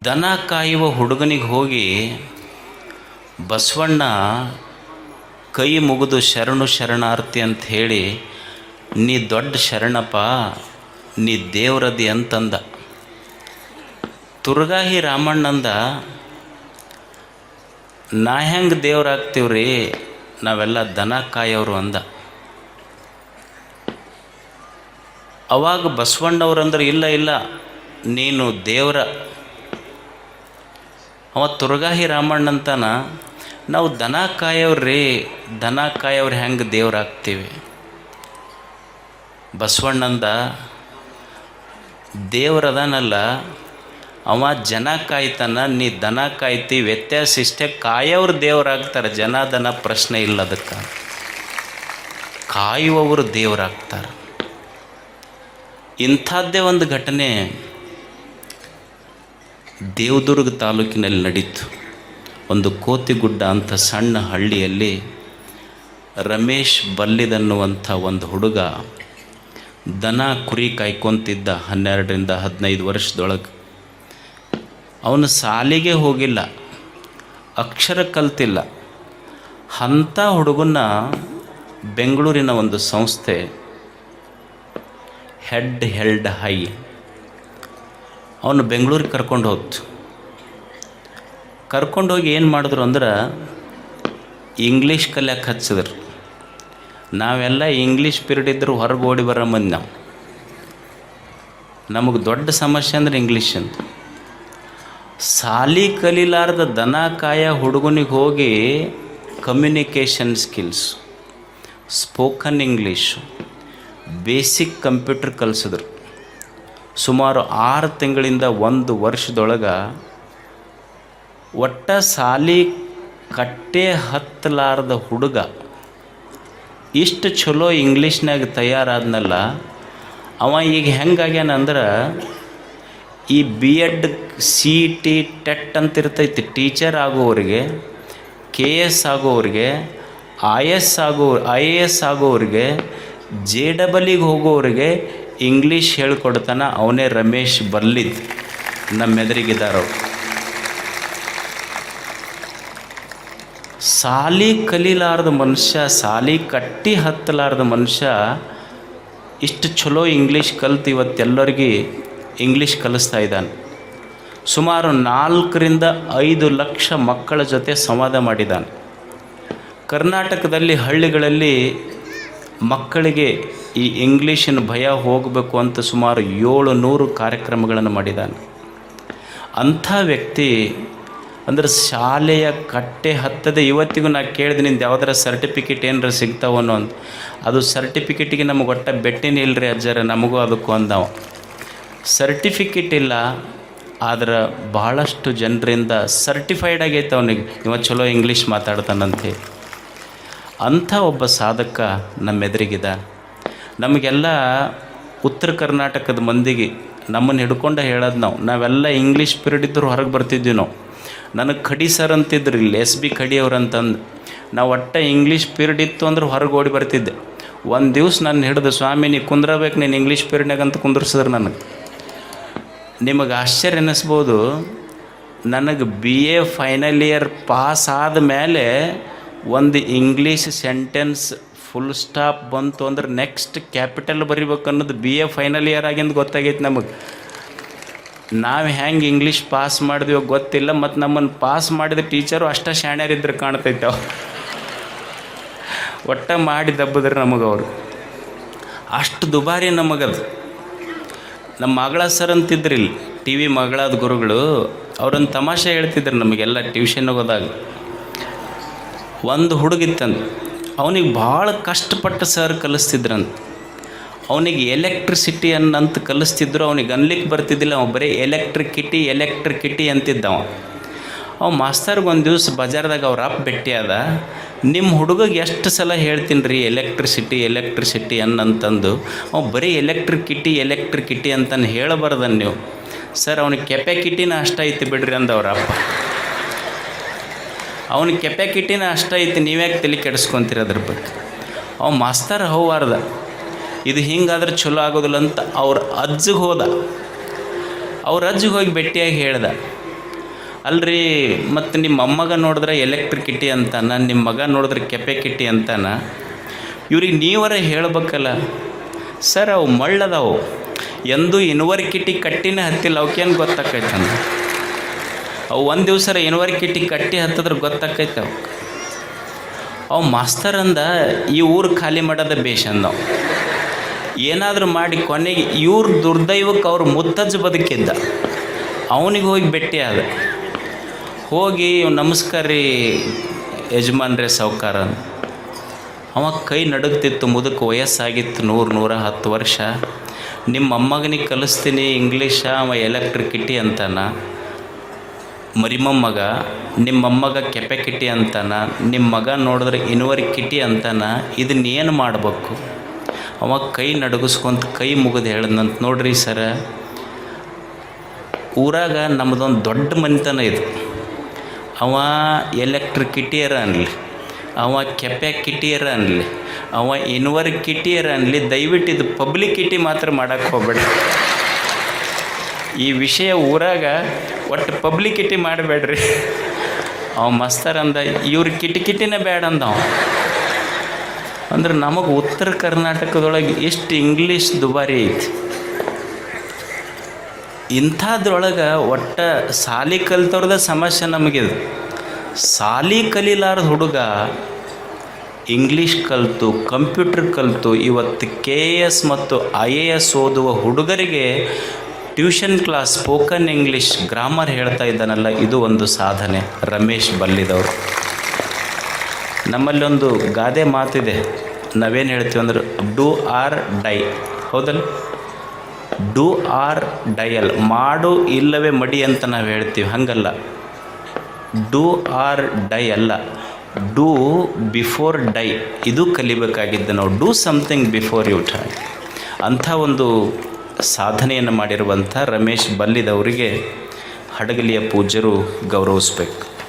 ದನ ಕಾಯುವ ಹುಡುಗನಿಗೆ ಹೋಗಿ ಬಸವಣ್ಣ ಕೈ ಮುಗಿದು ಶರಣು ಶರಣಾರ್ಥಿ ಅಂತ ಹೇಳಿ, ನೀ ದೊಡ್ಡ ಶರಣಪ್ಪ, ನೀ ದೇವ್ರದಿ ಅಂತಂದ. ತುರ್ಗಾಹಿ ರಾಮಣ್ಣಂದ, ನಾ ಹೆಂಗೆ ದೇವ್ರಾಗ್ತೀವ್ರಿ, ನಾವೆಲ್ಲ ದನ ಕಾಯೋರು ಅಂದ. ಅವಾಗ ಬಸವಣ್ಣವ್ರಂದ್ರೆ, ಇಲ್ಲ ಇಲ್ಲ ನೀನು ದೇವರ. ಅವ ತುರ್ಗಾಹಿ ರಾಮಣ್ಣಂತಾನ, ನಾವು ದನ ಕಾಯವ್ರಿ, ದನ ಕಾಯವ್ರು ಹೆಂಗೆ ದೇವ್ರಾಗ್ತೀವಿ. ಬಸವಣ್ಣಂದ, ದೇವ್ರದಾನಲ್ಲ ಅವ ಜನ ಕಾಯ್ತಾನ, ನೀ ದನ ಕಾಯ್ತಿ, ವ್ಯತ್ಯಾಸ ಇಷ್ಟೇ, ಕಾಯವ್ರು ದೇವ್ರಾಗ್ತಾರೆ, ಜನ ದನ ಪ್ರಶ್ನೆ ಇಲ್ಲ. ಅದಕ್ಕೆ ಕಾಯುವವರು ದೇವರಾಗ್ತಾರೆ. ಇಂಥದ್ದೇ ಒಂದು ಘಟನೆ ದೇವದುರ್ಗ ತಾಲೂಕಿನಲ್ಲಿ ನಡೀತು. ಒಂದು ಕೋತಿಗುಡ್ಡ ಅಂತ ಸಣ್ಣ ಹಳ್ಳಿಯಲ್ಲಿ ರಮೇಶ್ ಬಲ್ಲಿದನ್ನುವಂಥ ಒಂದು ಹುಡುಗ ದನ ಕುರಿ ಕಾಯ್ಕೊತಿದ್ದ. 12ರಿಂದ 15 ವರ್ಷದೊಳಗೆ. ಅವನು ಶಾಲೆಗೆ ಹೋಗಿಲ್ಲ, ಅಕ್ಷರ ಕಲ್ತಿಲ್ಲ. ಅಂಥ ಹುಡುಗನ್ನ ಬೆಂಗಳೂರಿನ ಒಂದು ಸಂಸ್ಥೆ ಹೆಡ್ ಹೆಲ್ಡ್ ಹೈ ಅವನು ಬೆಂಗಳೂರಿಗೆ ಕರ್ಕೊಂಡು ಹೋಗ್ತು. ಕರ್ಕೊಂಡೋಗಿ ಏನು ಮಾಡಿದ್ರು ಅಂದ್ರೆ, ಇಂಗ್ಲೀಷ್ ಕಲಿಯಕ್ಕೆ ಹಚ್ಚಿದ್ರು. ನಾವೆಲ್ಲ ಇಂಗ್ಲೀಷ್ ಪೀರಿಯಡ್ ಇದ್ದರೂ ಹೊರಗೆ ಓಡಿ ಬರೋ ಮಂದಿ ನಾವು. ನಮಗೆ ದೊಡ್ಡ ಸಮಸ್ಯೆ ಅಂದ್ರೆ ಇಂಗ್ಲೀಷ್ ಅಂತ. ಸಾಲಿ ಕಲಿಲಾರ್ದ ದನ ಕಾಯ ಹುಡುಗನಿಗೆ ಹೋಗಿ communication skills, spoken English, basic computer ಕಲಿಸಿದ್ರು. ಸುಮಾರು 6 ತಿಂಗಳಿಂದ 1 ವರ್ಷದೊಳಗೆ ಒಟ್ಟ ಸಾಲಿ ಕಟ್ಟೆ ಹತ್ತಲಾರ್ದ ಹುಡುಗ ಇಷ್ಟು ಚಲೋ ಇಂಗ್ಲೀಷ್ನಾಗ ತಯಾರಾದ್ನಲ್ಲ. ಅವ ಈಗ ಹೆಂಗಾಗ್ಯಾನಂದ್ರೆ, ಈ BEd CET ಟೆಟ್ ಅಂತಿರ್ತೈತಿ, ಟೀಚರ್ ಆಗೋರಿಗೆ, KS ಆಗೋರಿಗೆ, IAS ಆಗೋರಿಗೆ, JEE ಹೋಗೋರಿಗೆ ಇಂಗ್ಲೀಷ್ ಹೇಳ್ಕೊಡ್ತಾನೆ. ಅವನೇ ರಮೇಶ್ ಬಲ್ಲಿದ್, ನಮ್ಮೆದುರಿಗಿದ್ದಾರೋ. ಸಾಲಿ ಕಲಿಲಾರ್ದ ಮನುಷ್ಯ, ಸಾಲಿ ಕಟ್ಟಿ ಹತ್ತಲಾರ್ದ ಮನುಷ್ಯ ಇಷ್ಟು ಚಲೋ ಇಂಗ್ಲೀಷ್ ಕಲ್ತು ಇವತ್ತೆಲ್ಲರಿಗೆ ಇಂಗ್ಲೀಷ್ ಕಲಿಸ್ತಾ ಇದ್ದಾನೆ. ಸುಮಾರು 4ರಿಂದ 5 ಲಕ್ಷ ಮಕ್ಕಳ ಜೊತೆ ಸಂವಾದ ಮಾಡಿದ್ದಾನೆ. ಕರ್ನಾಟಕದಲ್ಲಿ ಹಳ್ಳಿಗಳಲ್ಲಿ ಮಕ್ಕಳಿಗೆ ಈ ಇಂಗ್ಲೀಷಿನ ಭಯ ಹೋಗಬೇಕು ಅಂತ ಸುಮಾರು 700 ಕಾರ್ಯಕ್ರಮಗಳನ್ನು ಮಾಡಿದ್ದಾನೆ. ಅಂಥ ವ್ಯಕ್ತಿ ಅಂದರೆ ಶಾಲೆಯ ಕಟ್ಟೆ ಹತ್ತದೆ. ಇವತ್ತಿಗೂ ನಾ ಕೇಳಿದೆ, ನಿಂದು ಯಾವುದರ ಸರ್ಟಿಫಿಕೇಟ್ ಏನಾರ ಸಿಗ್ತಾವನೋ ಅಂತ. ಅದು ಸರ್ಟಿಫಿಕೇಟಿಗೆ ನಮಗೆ ಒಟ್ಟ ಬೆಟ್ಟಿನೇ ಇಲ್ಲರಿ ಅಜ್ಜರ, ನಮಗೂ ಅದಕ್ಕೂ ಅಂದವ. ಸರ್ಟಿಫಿಕೇಟ್ ಇಲ್ಲ, ಆದ್ರೆ ಭಾಳಷ್ಟು ಜನರಿಂದ ಸರ್ಟಿಫೈಡ್ ಆಗೈತೆ ಅವನಿಗೆ, ಇವ ಚಲೋ ಇಂಗ್ಲೀಷ್ ಮಾತಾಡ್ತಾನಂತೆ. ಅಂಥ ಒಬ್ಬ ಸಾಧಕ ನಮ್ಮೆದುರಿಗಿದ. ನಮಗೆಲ್ಲ ಉತ್ತರ ಕರ್ನಾಟಕದ ಮಂದಿಗೆ ನಮ್ಮನ್ನು ಹಿಡ್ಕೊಂಡು ಹೇಳೋದು, ನಾವೆಲ್ಲ ಇಂಗ್ಲೀಷ್ ಪೀರಿಯಡ್ ಇದ್ದರೂ ಹೊರಗೆ ಬರ್ತಿದ್ವಿ ನಾವು. ನನಗೆ ಖಡಿ ಸರ್ ಅಂತಿದ್ರು ಇಲ್ಲಿ, SB ಖಡಿಯವ್ರು ಅಂತಂದು. ನಾವು ಒಟ್ಟ ಇಂಗ್ಲೀಷ್ ಪೀರಿಯಡ್ ಇತ್ತು ಅಂದ್ರೆ ಹೊರಗೆ ಓಡಿ ಬರ್ತಿದ್ದೆ. ಒಂದು ದಿವ್ಸ ನಾನು ಹಿಡಿದು, ಸ್ವಾಮಿ ನೀ ಕುಂದ್ರಬೇಕು, ನೀನು ಇಂಗ್ಲೀಷ್ ಪೀರಿಯಡ್ನಾಗ ಅಂತ ಕುಂದ್ರಿಸಿದ್ರು ನನಗೆ. ನಿಮಗೆ ಆಶ್ಚರ್ಯ ಅನ್ನಿಸ್ಬೋದು, ನನಗೆ BA ಫೈನಲ್ ಇಯರ್ ಪಾಸ್ ಆದಮೇಲೆ ಒಂದು ಇಂಗ್ಲೀಷ್ ಸೆಂಟೆನ್ಸ್ ಫುಲ್ ಸ್ಟಾಪ್ ಬಂತು ಅಂದ್ರೆ ನೆಕ್ಸ್ಟ್ ಕ್ಯಾಪಿಟಲ್ ಬರಿಬೇಕು ಅನ್ನೋದು BA ಫೈನಲ್ ಇಯರ್ ಆಗಿಂದ ಗೊತ್ತಾಗೈತೆ ನಮಗೆ. ನಾವು ಹೆಂಗೆ ಇಂಗ್ಲೀಷ್ ಪಾಸ್ ಮಾಡಿದ್ವೋ ಗೊತ್ತಿಲ್ಲ, ಮತ್ತು ನಮ್ಮನ್ನು ಪಾಸ್ ಮಾಡಿದ ಟೀಚರು ಅಷ್ಟೇ ಶಾಣ್ಯರಿದ್ರೆ ಕಾಣ್ತೈತೆ. ಒಟ್ಟ ಮಾಡಿ ದಬ್ಬಿದ್ರೆ ನಮಗವರು ಅಷ್ಟು ದುಬಾರಿ ನಮಗದು. ನಮ್ಮ ಮಗಳ ಸರ್ ಅಂತಿದ್ರು ಇಲ್ಲಿ, TV ಮಗಳಾದ ಗುರುಗಳು, ಅವ್ರೊಂದು ತಮಾಷೆ ಹೇಳ್ತಿದ್ರು ನಮಗೆಲ್ಲ ಟ್ಯೂಷನ್ಗೆ ಹೋದಾಗ. ಒಂದು ಹುಡುಗಿತ್ತಂತ, ಅವನಿಗೆ ಭಾಳ ಕಷ್ಟಪಟ್ಟು ಸರ್ ಕಲಿಸ್ತಿದ್ರಂತ. ಅವನಿಗೆ ಎಲೆಕ್ಟ್ರಿಸಿಟಿ ಅನ್ನಂತ ಕಲಿಸ್ತಿದ್ರು, ಅವನಿಗೆ ಅನ್ಲಿಕ್ಕೆ ಬರ್ತಿದ್ದಿಲ್ಲ. ಅವ ಬರೀ ಎಲೆಕ್ಟ್ರಿಕಿಟಿ ಅಂತಿದ್ದವ. ಅವ ಮಾಸ್ತರ್ಗೆ ಒಂದು ದಿವಸ ಬಜಾರ್ದಾಗ ಅವ್ರ ಅಪ್ಪ ಭೇಟಿಯಾದ. ನಿಮ್ಮ ಹುಡುಗಗೆ ಎಷ್ಟು ಸಲ ಹೇಳ್ತೀನಿ ರೀ ಎಲೆಕ್ಟ್ರಿಸಿಟಿ ಅನ್ನಂತಂದು, ಅವ ಬರೀ ಎಲೆಕ್ಟ್ರಿಕಿಟಿ ಅಂತಂದು ಹೇಳಬಾರ್ದನ್ನು ನೀವು. ಸರ್ ಅವನಿಗೆ ಕೆಪಾಕಿಟಿನ ಅಷ್ಟ ಐತಿ ಬಿಡ್ರಿ ಅಂದವ್ರ ಅಪ್ಪ. ಅವನಿಗೆ ಕೆಪಾಕಿಟಿನ ಅಷ್ಟ ಐತಿ, ನೀವ್ಯಾಕೆ ತಲೆ ಕೆಡಿಸ್ಕೊತೀರ ಅದ್ರ ಬಗ್ಗೆ. ಅವ ಮಾಸ್ತರ್ ಹೌವಾರ್ದ, ಇದು ಹಿಂಗಾದ್ರೆ ಚಲೋ ಆಗೋದಿಲ್ಲ ಅಂತ ಅವ್ರ ಅಜ್ಜಿಗೆ ಹೋದ. ಅವ್ರ ಅಜ್ಜಿಗೆ ಹೋಗಿ ಭೇಟಿಯಾಗಿ ಹೇಳ್ದ, ಅಲ್ರಿ ಮತ್ತು ನಿಮ್ಮ ಮೊಮ್ಮಗ ನೋಡಿದ್ರೆ ಎಲೆಕ್ಟ್ರಿಕಿಟಿ ಅಂತಾನ, ನಿಮ್ಮ ಮಗ ನೋಡಿದ್ರೆ ಕೆಪೆಕಿಟಿ ಅಂತಾನ. ಇವ್ರಿಗೆ ನೀವರ ಹೇಳ್ಬೇಕಲ್ಲ, ಸರ್ ಅವು ಮಳ್ಳದಾವು, ಎಂದೂ ಕಿಟಿ ಕಟ್ಟಿನ ಹತ್ತಿಲ್ಲ, ಅವಕ್ಕೇನು ಗೊತ್ತಾಕೈತಂದ. ಅವು ಒಂದು ದಿವಸ ಕಿಟಿ ಕಟ್ಟಿ ಹತ್ತಿದ್ರೆ ಗೊತ್ತಾಕೈತೆ ಅವು ಮಾಸ್ತರ್ ಅಂದ ಈ ಊರು ಖಾಲಿ ಮಾಡೋದ ಬೇಷ್ ಅಂದವು. ಏನಾದರೂ ಮಾಡಿ ಕೊನೆಗೆ ಇವ್ರ ದುರ್ದೈವಕ್ಕೆ ಅವ್ರು ಮುತ್ತಜ್ಜ ಬದುಕಿದ್ದ, ಅವನಿಗೆ ಹೋಗಿ ಭೇಟಿ ಆದ. ಹೋಗಿ ನಮಸ್ಕಾರ ರೀ ಯಜಮಾನ್ರೆ ಸಾವ್ಕಾರ. ಅವ ಕೈ ನಡುಗ್ತಿತ್ತು, ಮುದುಕ ವಯಸ್ಸಾಗಿತ್ತು 100-110 ವರ್ಷ. ನಿಮ್ಮ ಮೊಮ್ಮಗನಿಗೆ ಕಲಿಸ್ತೀನಿ ಇಂಗ್ಲೀಷ, ಅವ ಎಲೆಕ್ಟ್ರಿಕಿಟಿ ಅಂತಾನ. ಮರಿಮೊಮ್ಮಗ ನಿಮ್ಮ ಮೊಮ್ಮಗ ಕೆಪೆಕಿಟಿ ಅಂತಾನ, ನಿಮ್ಮ ಮಗ ನೋಡಿದ್ರೆ ಕಿಟಿ ಅಂತಾನ. ಇದನ್ನೇನು ಮಾಡಬೇಕು? ಅವ ಕೈ ನಡುಗಿಸ್ಕೊಂತ ಕೈ ಮುಗಿದು ಹೇಳ್ದಂತ, ನೋಡ್ರಿ ಸರ, ಊರಾಗ ನಮ್ಮದೊಂದು ದೊಡ್ಡ ಮನೆತನ ಇದು. ಅವ ಎಲೆಕ್ಟ್ರಿಕಿಟಿಯರ ಅನ್ನಲಿ, ಅವ ಕೆಪೆಕಿಟಿಯರ ಅನ್ನಲಿ, ಅವ ಕಿಟಿಯರ ಅನ್ನಲಿ, ದಯವಿಟ್ಟು ಇದು ಪಬ್ಲಿಕಿಟಿ ಮಾತ್ರ ಮಾಡೋಕ್ಕೆ ಹೋಗ್ಬೇಡಿ. ಈ ವಿಷಯ ಊರಾಗ ಒಟ್ಟು ಪಬ್ಲಿಕಿಟಿ ಮಾಡಬೇಡ್ರಿ. ಅವ ಮಸ್ತರ್ ಅಂದ ಇವ್ರ ಕಿಟಿಕಿಟಿನೇ ಬೇಡ ಅಂದವ. ಅಂದ್ರೆ ನಮಗೆ ಉತ್ತರ ಕರ್ನಾಟಕದೊಳಗೆ ಎಷ್ಟು ಇಂಗ್ಲೀಷ್ ದುಬಾರಿ ಐತಿ. ಇಂಥದ್ರೊಳಗೆ ಒಟ್ಟು ಸಾಲಿ ಕಲಿತವ್ರದ ಸಮಸ್ಯೆ ನಮಗಿದು. ಸಾಲಿ ಕಲೀಲಾರ್ದ ಹುಡುಗ ಇಂಗ್ಲೀಷ್ ಕಲಿತು, ಕಂಪ್ಯೂಟರ್ ಕಲಿತು ಇವತ್ತು KS ಮತ್ತು IAS ಓದುವ ಹುಡುಗರಿಗೆ tuition class, spoken English, grammar ಹೇಳ್ತಾ ಇದ್ದಾನಲ್ಲ, ಇದು ಒಂದು ಸಾಧನೆ. ರಮೇಶ್ ಬಲ್ಲಿದವರು. ನಮ್ಮಲ್ಲಿ ಒಂದು ಗಾದೆ ಮಾತಿದೆ, ನಾವೇನು ಹೇಳ್ತೀವಿ ಅಂದ್ರೆ ಡೂ ಆರ್ ಡೈ, ಹೌದಲ್ಲ? ಡೂ ಆರ್ ಡೈಯಲ್, ಮಾಡು ಇಲ್ಲವೇ ಮಡಿ ಅಂತ ನಾವು ಹೇಳ್ತೀವಿ. ಹಾಗಲ್ಲ, ಡೂ ಆರ್ ಡೈ ಅಲ್ಲ, ಡೂ ಬಿಫೋರ್ ಡೈ. ಇದು ಕಲಿಬೇಕಾಗಿದ್ದು ನಾವು. Do something before you die. ಅಂಥ ಒಂದು ಸಾಧನೆಯನ್ನು ಮಾಡಿರುವಂಥ ರಮೇಶ್ ಬಲ್ಲಿದವರಿಗೆ ಹಡಗಲಿಯ ಪೂಜ್ಯರು ಗೌರವಿಸ್ಬೇಕು.